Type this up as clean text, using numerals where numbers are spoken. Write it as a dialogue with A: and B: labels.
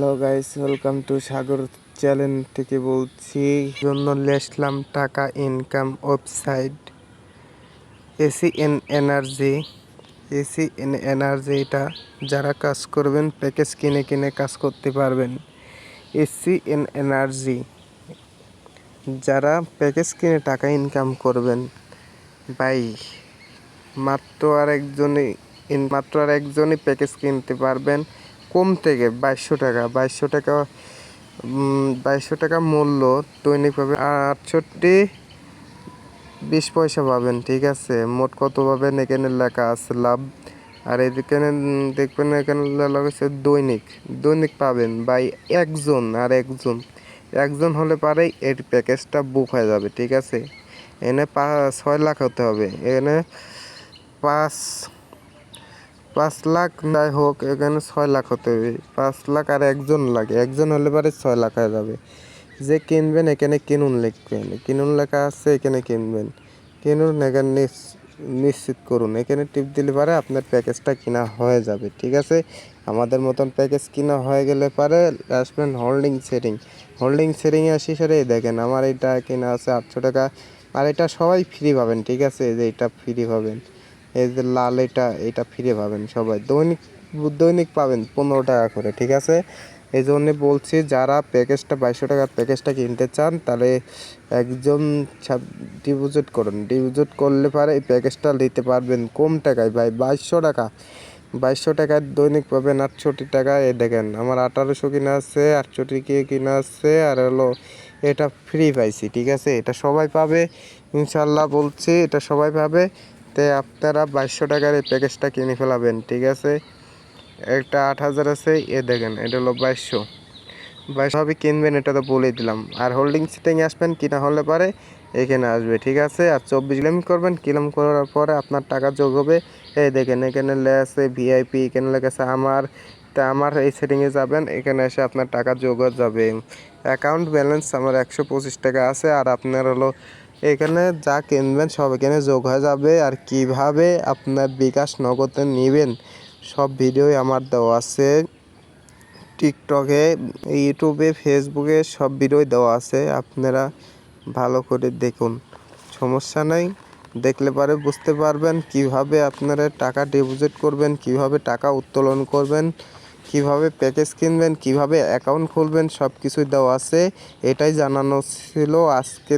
A: Hello guys, welcome to Sagar channel থেকে বলছি। জন্য লেসলাম টাকা income website AC N energy. এটা যারা কাজ করবেন প্যাকেজ কিনে কিনে কাজ করতে পারবেন। এসি এন এনার্জি যারা প্যাকেজ কিনে টাকা ইনকাম করবেন ভাই, মাত্র আর একজনই প্যাকেজ কিনতে পারবেন কম থেকে 2200 টাকা মূল্য। দৈনিক পাবেন 68.20 পাবেন, ঠিক আছে। মোট কত পাবেন এখানে লেখা আছে লাভ। আর এখানে দেখবেন এখানে লেখা আছে দৈনিক পাবেন ভাই একজন হলে পারেই এর প্যাকেজটা বুক হয়ে যাবে, ঠিক আছে। এখানে 6 লাখ হতে হবে, এখানে 5 লাখ যাই হোক, এখানে 6 লাখ হতে হবে। 5 লাখ আর একজন হলে পারে 6 লাখ হয়ে যাবে। যে কিনবেন এখানে কিনুন লিখবেন, কিনুন লেখা আছে, এখানে কিনুন এখানে নিশ্চিত করুন, এখানে টিপ দিলে পারে আপনার প্যাকেজটা কিনা হয়ে যাবে, ঠিক আছে। আমাদের মতন প্যাকেজ কিনা হয়ে গেলে পারে আসবেন হোল্ডিং সেটিংয়ে আসি। সেটা দেখেন আমার এটা কিনা আছে 800 টাকা, আর এটা সবাই ফ্রি পাবেন, ঠিক আছে। যে এটা ফ্রি পাবেন, এই যে লাল এটা ফ্রি পাবেন সবাই। দৈনিক পাবেন 15 টাকা করে, ঠিক আছে। এই জন্য বলছি যারা প্যাকেজটা 2200 টাকার প্যাকেজটা কিনতে চান তাহলে একজন ডিপোজিট করলে পারে এই প্যাকেজটা নিতে পারবেন কম টাকায় ভাই। 2200 টাকায় দৈনিক পাবেন 68 টাকা। এই দেখেন আমার 1800 কিনা আছে, 68 কিনা আছে, আর হলো এটা ফ্রি পাইছি, ঠিক আছে। এটা সবাই পাবে ইনশাল্লাহ, বলছি এটা সবাই পাবে। তাই আপনারা 2200 টাকার এই প্যাকেজটা কিনে ফেলাবেন, ঠিক আছে। একটা 8000 আছে, দেখেন এটা হলো 2200 কিনবেন, এটা তো বলে দিলাম। আর হোল্ডিং সেটিংয়ে আসবেন, কিনা হলে পারে এখানে আসবে, ঠিক আছে। আর 24 ক্লেম করবেন, ক্লেম করার পরে আপনার টাকা যোগ হবে। এই দেখেন এখানে লেখা আছে ভিআইপি, এখানে লেখা আছে আমার এই সেটিংয়ে যাবেন, এখানে এসে আপনার টাকা যোগ হয়ে যাবে। অ্যাকাউন্ট ব্যালেন্স আমার 125 টাকা আছে। আর আপনার হলো এখানে যা কিনবেন সব এখানে যোগ হয়ে যাবে। আর কিভাবে আপনার বিকাশ নগদে নেবেন সব ভিডিওই আমার দেওয়া আছে টিকটকে, ইউটিউবে, ফেসবুকে সব ভিডিও দেওয়া আছে। আপনারা ভালো করে দেখুন, সমস্যা নেই। দেখলে পরে বুঝতে পারবেন কিভাবে আপনারা টাকা ডিপোজিট করবেন, কিভাবে টাকা উত্তোলন করবেন, কিভাবে প্যাকেজ কিনবেন, কিভাবে অ্যাকাউন্ট খুলবেন, সব কিছুই দেওয়া আছে। এটাই জানানো ছিল আজকে।